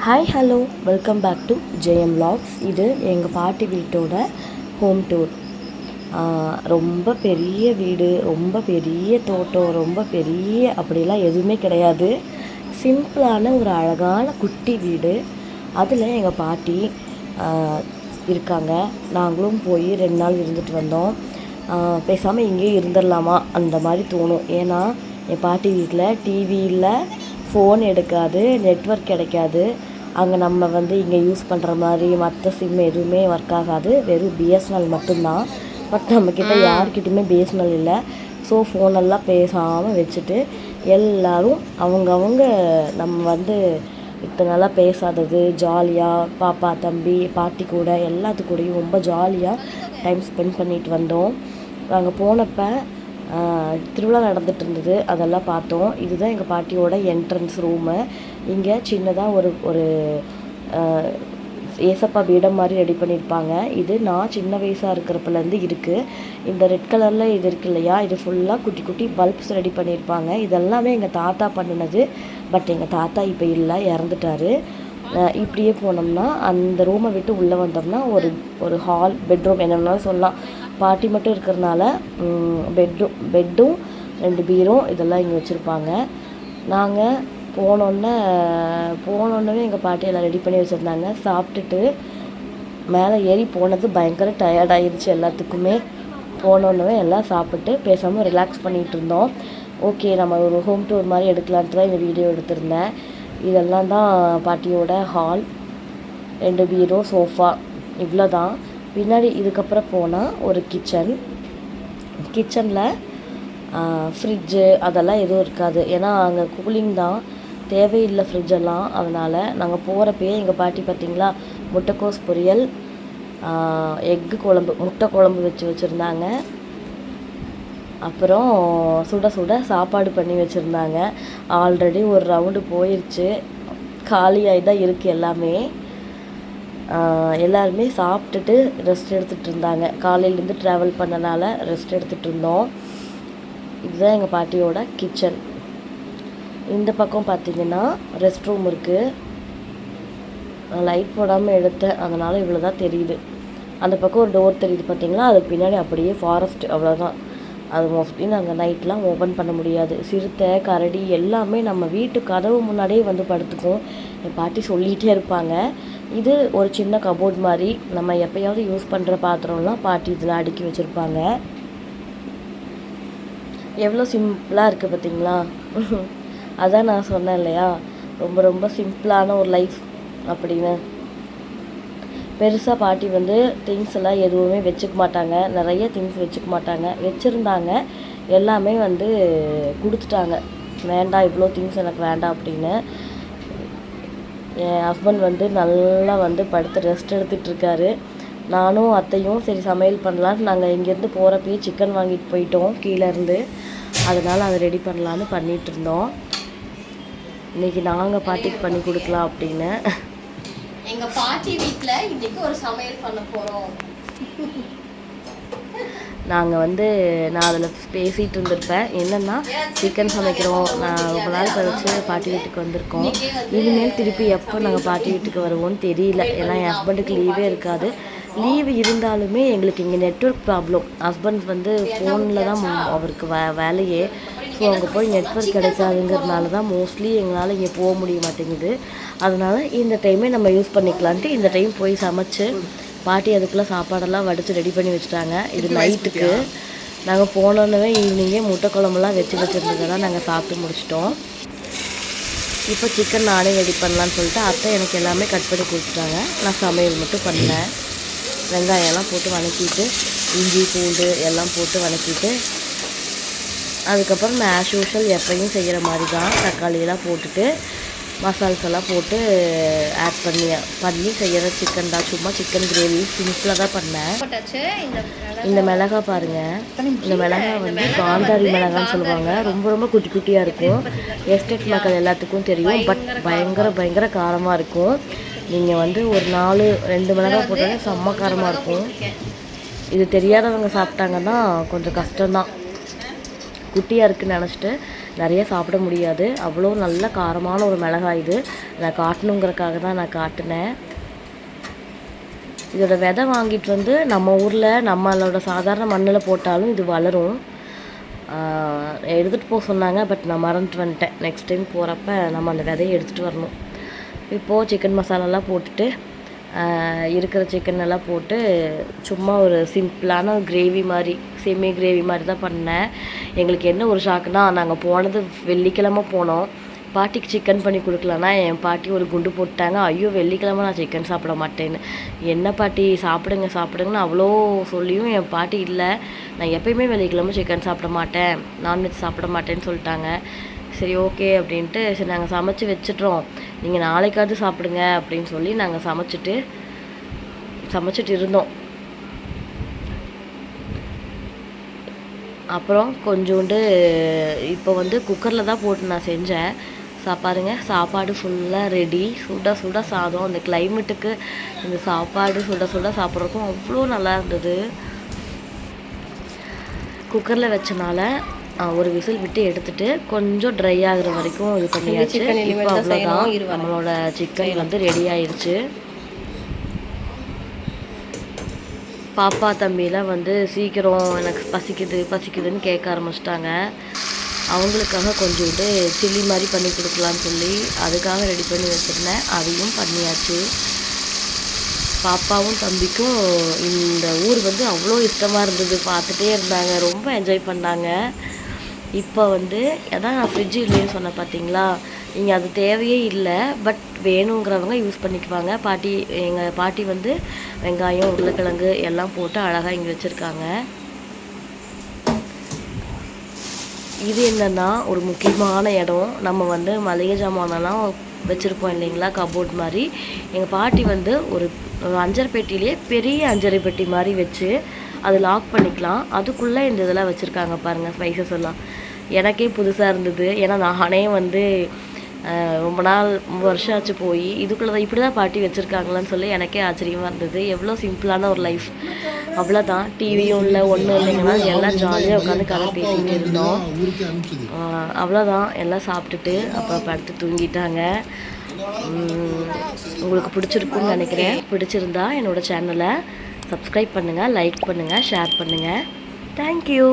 Hi hello welcome back to Jayam vlogs. இது எங்கள் பாட்டி வீட்டோட ஹோம் டூர். ரொம்ப பெரிய வீடு, ரொம்ப பெரிய தோட்டம், ரொம்ப பெரிய அப்படிலாம் எதுவுமே கிடையாது. சிம்பிளான ஒரு அழகான குட்டி வீடு. அதில் எங்கள் பாட்டி இருக்காங்க. நாங்களும் போய் 2 நாள் இருந்துட்டு வந்தோம். பேசாமல் இங்கேயே இருந்துடலாமா அந்த மாதிரி தோணும். ஏன்னா என் பாட்டி வீட்டில் டிவி இல்லை, ஃபோன் எடுக்காது, நெட்வொர்க் கிடைக்காது. அங்கே நம்ம இங்கே யூஸ் பண்ணுற மாதிரி மற்ற சிம் எதுவுமே ஒர்க் ஆகாது. வெறும் பிஎஸ்என்எல் மட்டும்தான். பட் நம்மக்கிட்ட யார்கிட்டையுமே பிஎஸ்என்எல் இல்லை. ஸோ ஃபோனெல்லாம் பேசாமல் வச்சுட்டு எல்லோரும் அவங்கவுங்க நம்ம இத்தனை நாளாக பேசாதது ஜாலியாக பாப்பா தம்பி பாட்டி கூட எல்லாத்து கூடயும் ரொம்ப ஜாலியாக டைம் ஸ்பெண்ட் பண்ணிட்டு வந்தோம். நாங்கள் போனப்போ திருவிழா நடந்துகிட்டு இருந்தது, அதெல்லாம் பார்த்தோம். இதுதான் எங்கள் பாட்டியோட என்ட்ரன்ஸ் ரூமு. இங்கே சின்னதாக ஒரு ஏசப்பா பீடம் மாதிரி ரெடி பண்ணியிருப்பாங்க. இது நான் சின்ன வயசாக இருக்கிறப்பலேருந்து இருக்குது. இந்த ரெட் கலரில் இது இருக்கு இல்லையா, இது ஃபுல்லாக குட்டி குட்டி பல்ப்ஸ் ரெடி பண்ணியிருப்பாங்க. இதெல்லாமே எங்கள் தாத்தா பண்ணினது. பட் எங்கள் தாத்தா இப்போ இல்லை, இறந்துட்டார். இப்படியே போனோம்னா அந்த ரூமை விட்டு உள்ளே வந்தோம்னா ஒரு ஹால், பெட்ரூம் என்ன வேணாலும் சொல்லலாம். பாட்டி மட்டும் இருக்கிறதுனால பெட்டும் 2 பீரோ இதெல்லாம் இங்கே வச்சுருப்பாங்க. நாங்கள் போனோன்னே எங்கள் பாட்டி எல்லாம் ரெடி பண்ணி வச்சுருந்தாங்க. சாப்பிட்டுட்டு மேலே ஏறி போனது பயங்கர டயர்டாகிடுச்சு எல்லாத்துக்குமே. போனோன்னே எல்லாம் சாப்பிட்டு பேசாமல் ரிலாக்ஸ் பண்ணிகிட்டு இருந்தோம். ஓகே, நம்ம ஒரு ஹோம் டூர் மாதிரி எடுக்கலான்ட்டு தான் இந்த வீடியோ எடுத்திருந்தேன். இதெல்லாம் தான் பாட்டியோட ஹால். 2 பீரோ, சோஃபா, இவ்வளோ தான். பின்னாடி இதுக்கப்புறம் போனால் ஒரு கிச்சனில் ஃப்ரிட்ஜு அதெல்லாம் எதுவும் இருக்காது. ஏன்னா அங்கே கூலிங் தான், தேவையில்லை ஃப்ரிட்ஜெல்லாம். அதனால் நாங்கள் போகிறப்பயே எங்கள் பாட்டி பார்த்திங்களா முட்டைக்கோஸ் பொரியல், எக்கு குழம்பு, முட்டை குழம்பு வச்சுருந்தாங்க. அப்புறம் சுட சுட சாப்பாடு பண்ணி வச்சுருந்தாங்க. ஆல்ரெடி ஒரு ரவுண்டு போயிடுச்சு, காலியாகி தான் இருக்குது எல்லாமே. எல்லாருமே சாப்பிட்டுட்டு ரெஸ்ட் எடுத்துகிட்டு இருந்தாங்க. காலையிலேருந்து ட்ராவல் பண்ணனால ரெஸ்ட் எடுத்துகிட்டு இருந்தோம். இதுதான் எங்கள் பாட்டியோட கிச்சன். இந்த பக்கம் பார்த்திங்கன்னா ரெஸ்ட் ரூம் இருக்குது. நான் லைட் போடாமல் எடுத்தேன், அதனால் இவ்வளோ தான் தெரியுது. அந்த பக்கம் ஒரு டோர் தெரியுது பார்த்திங்களா, அதுக்கு பின்னாடி அப்படியே ஃபாரஸ்ட், அவ்வளோதான். அது மோஸ்ட்லி நாங்கள் நைட்லாம் ஓப்பன் பண்ண முடியாது. சிறுத்தை கரடி எல்லாமே நம்ம வீட்டு கதவு முன்னாடியே படுத்துக்கும். என் பாட்டி சொல்லிகிட்டே இருப்பாங்க. இது ஒரு சின்ன கபோர்ட் மாதிரி, நம்ம எப்போயாவது யூஸ் பண்ணுற பாத்திரம்லாம் பாட்டி இதில் அடுக்கி வச்சுருப்பாங்க. எவ்வளோ சிம்பிளாக இருக்குது பார்த்திங்களா. அதான் நான் சொன்னேன் இல்லையா, ரொம்ப ரொம்ப சிம்பிளான ஒரு லைஃப் அப்படின்னு. பெருசாக பாட்டி திங்ஸ் எல்லாம் எதுவுமே வச்சுக்க மாட்டாங்க. நிறைய திங்ஸ் வச்சுக்க மாட்டாங்க. வச்சுருந்தாங்க, எல்லாமே கொடுத்துட்டாங்க. வேண்டாம், இவ்வளோ திங்ஸ் எனக்கு வேண்டாம் அப்படின்னு. என் ஹஸ்பண்ட் நல்லா படுத்து ரெஸ்ட் எடுத்துகிட்ருக்காரு. நானும் அத்தையும் சரி சமையல் பண்ணலான்னு நாங்கள் இங்கேருந்து போகிறப்பயே சிக்கன் வாங்கிட்டு போயிட்டோம் கீழேருந்து. அதனால் அதை ரெடி பண்ணலான்னு பண்ணிகிட்டு இருந்தோம். இன்றைக்கி நாங்கள் பாட்டிக்கு பண்ணி கொடுக்கலாம் அப்படின்னு. எங்கள் பாட்டி வீட்டில் இன்றைக்கி ஒரு சமையல் பண்ண போகிறோம். நாங்கள் நான் அதில் பேசிகிட்டு இருந்திருப்பேன். என்னென்னா சிக்கன் சமைக்கிறோம், நான் ரொம்ப நாள் கழிச்சு பாட்டி வீட்டுக்கு வந்திருக்கோம். இனிமேல் திருப்பி எப்போ நாங்கள் பாட்டி வீட்டுக்கு வருவோம்னு தெரியல. ஏன்னா என் ஹஸ்பண்டுக்கு லீவே இருக்காது. லீவு இருந்தாலுமே எங்களுக்கு இங்கே நெட்வொர்க் ப்ராப்ளம். ஹஸ்பண்ட் ஃபோனில் தான் அவருக்கு வேலையே. ஸோ அங்கே போய் நெட்வொர்க் கிடைக்காதுங்கிறதுனால தான் மோஸ்ட்லி எங்களால் இங்கே போக முடிய மாட்டேங்குது. அதனால் இந்த டைமே நம்ம யூஸ் பண்ணிக்கலான்ட்டு இந்த டைம் போய் சமைச்சு பாட்டி அதுக்குள்ளே சாப்பாடெல்லாம் வடித்து ரெடி பண்ணி வச்சுட்டாங்க. இது நைட்டுக்கு. நாங்கள் போனோன்னே ஈவினிங்கே முட்டை குழம்புலாம் வச்சுருந்ததெல்லாம் நாங்கள் சாப்பிட்டு முடிச்சிட்டோம். இப்போ சிக்கன் நானே ரெடி பண்ணலான்னு சொல்லிட்டு அத்தை எனக்கு எல்லாமே கட் பண்ணி கொடுத்துட்டாங்க. நான் சமையல் மட்டும் பண்ணேன். வெங்காயம்லாம் போட்டு வதக்கிட்டு, இஞ்சி பூண்டு எல்லாம் போட்டு வதக்கிட்டு, அதுக்கப்புறம் நான் ஆஸ் யூஷுவல் எப்பயும் செய்கிற மாதிரி தான் தக்காளியெல்லாம் போட்டுட்டு மசால்ஸ் எல்லாம் போட்டு ஆட் பண்ணி செய்கிற சிக்கன் தான். சும்மா சிக்கன் கிரேவி சிம்பிளாக தான் பண்ணேன். இந்த மிளகா பாருங்கள், இந்த மிளகா காந்தாரி மிளகான்னு சொல்லுவாங்க. ரொம்ப ரொம்ப குட்டி குட்டியாக இருக்கும். எஸ்டேட் மக்கள் எல்லாத்துக்கும் தெரியும். பட் பயங்கர காரமாக இருக்கும். நீங்கள் ஒரு 2 மிளகா போட்டாலே செம்ம காரமாக இருக்கும். இது தெரியாதவங்க சாப்பிட்டாங்கன்னா கொஞ்சம் கஷ்டம்தான். குட்டியாக இருக்குதுன்னு நினச்சிட்டு நிறைய சாப்பிட முடியாது. அவ்வளோ நல்ல காரமான ஒரு மிளகாய் இது. நான் காட்டணுங்கிறதுக்காக தான் நான் காட்டினேன். இதோட விதை வாங்கிட்டு வந்து நம்ம ஊரில் நம்மளோட சாதாரண மண்ணில் போட்டாலும் இது வளரும். எடுத்துகிட்டு போக சொன்னாங்க, பட் நான் மறந்துட்டு வந்துட்டேன். நெக்ஸ்ட் டைம் போகிறப்ப நம்ம அந்த விதையை எடுத்துகிட்டு வரணும். இப்போது சிக்கன் மசாலாலாம் போட்டுட்டு இருக்கிற சிக்கன் எல்லாம் போட்டு சும்மா ஒரு சிம்பிளான கிரேவி மாதிரி, செமி கிரேவி மாதிரி தான் பண்ணேன். எங்களுக்கு என்ன ஒரு ஷாக்குனா, நாங்கள் போனது வெள்ளிக்கிழமை போனோம். பாட்டிக்கு சிக்கன் பண்ணி கொடுக்கலன்னா என் பாட்டி ஒரு குண்டு போட்டாங்க. ஐயோ, வெள்ளிக்கிழமை நான் சிக்கன் சாப்பிட மாட்டேன்னு. என்ன பாட்டி சாப்பிடுங்க சாப்பிடுங்கன்னு அவ்வளோ சொல்லியும் என் பாட்டி இல்லை, நான் எப்பயுமே வெள்ளிக்கிழமை சிக்கன் சாப்பிட மாட்டேன், நான்வெஜ் சாப்பிட மாட்டேன்னு சொல்லிட்டாங்க. சரி ஓகே அப்படின்ட்டு, சரி நாங்கள் சமைச்சு வச்சிட்றோம், நீங்கள் நாளைக்காவது சாப்பிடுங்க அப்படின்னு சொல்லி நாங்கள் சமைச்சிட்டு இருந்தோம். அப்புறம் கொஞ்சோண்டு இப்போ வந்து குக்கரில் தான் போட்டு நான் செஞ்சேன். பாருங்க, சாப்பாடு ஃபுல்லாக ரெடி. சுட சுட சாதம். அந்த கிளைமேட்டுக்கு இந்த சாப்பாடு சுட சுட சாப்பிட்றதுக்கும் அவ்வளோ நல்லா இருந்தது. குக்கரில் வச்சனால ஒரு விசில் விட்டு எடுத்துட்டு கொஞ்சம் ட்ரை ஆகுற வரைக்கும் இது பண்ணியாச்சு. இப்போ அவ்வளோதான், நம்மளோட சிக்கன் வந்து ரெடி ஆயிடுச்சு. பாப்பா தம்பிலாம் வந்து சீக்கிரம் எனக்கு பசிக்குதுன்னு கேட்க ஆரம்பிச்சிட்டாங்க. அவங்களுக்காக கொஞ்சோண்டு சில்லி மாதிரி பண்ணி கொடுக்கலான்னு சொல்லி அதுக்காக ரெடி பண்ணி வச்சுருந்தேன். அதையும் பண்ணியாச்சு. பாப்பாவும் தம்பிக்கும் இந்த ஊர் வந்து அவ்வளோ இஷ்டமாக இருந்தது. பார்த்துட்டே இருந்தாங்க, ரொம்ப என்ஜாய் பண்ணாங்க. இப்போ வந்து அதான் நான் ஃப்ரிட்ஜ் இல்லைன்னு சொன்னேன் பார்த்தீங்களா, இங்கே அது தேவையே இல்லை, பட் வேணுங்கிறவங்க யூஸ் பண்ணிக்குவாங்க. எங்கள் பாட்டி வந்து வெங்காயம், உருளைக்கிழங்கு எல்லாம் போட்டு அழகாக இங்கே வச்சுருக்காங்க. இது என்னென்னா ஒரு முக்கியமான இடம். நம்ம வந்து மளிகை ஜாமானெல்லாம் வச்சுருப்போம் இல்லைங்களா, கபோர்ட் மாதிரி. எங்கள் பாட்டி வந்து ஒரு அஞ்சரை பெட்டிலேயே பெரிய அஞ்சரை பெட்டி மாதிரி வச்சு அது லாக் பண்ணிக்கலாம். அதுக்குள்ளே இந்த இதெல்லாம் வச்சுருக்காங்க பாருங்கள், ஸ்பைசஸ் எல்லாம். எனக்கே புதுசாக இருந்தது. ஏன்னா நானே வந்து ரொம்ப வருஷம் ஆச்சு போய் இதுக்குள்ளே தான் இப்படி தான் பாட்டி வச்சுருக்காங்களான்னு சொல்லி எனக்கே ஆச்சரியமாக இருந்தது. எவ்வளோ சிம்பிளான ஒரு லைஃப். அவ்வளோதான், டிவியும் இல்லை ஒன்றும் இல்லைங்கன்னா எல்லாம் ஜாலியாக உட்காந்து கதை பேசிகிட்டு இருந்தோம். அவ்வளோதான், எல்லாம் சாப்பிட்டுட்டு அப்புறம் படுத்து தூங்கிட்டாங்க. உங்களுக்கு பிடிச்சிருக்குன்னு நினைக்கிறேன். பிடிச்சிருந்தா என்னோடய சேனலை சப்ஸ்கிரைப் பண்ணுங்கள், லைக் பண்ணுங்கள், ஷேர் பண்ணுங்கள். தேங்க்யூ.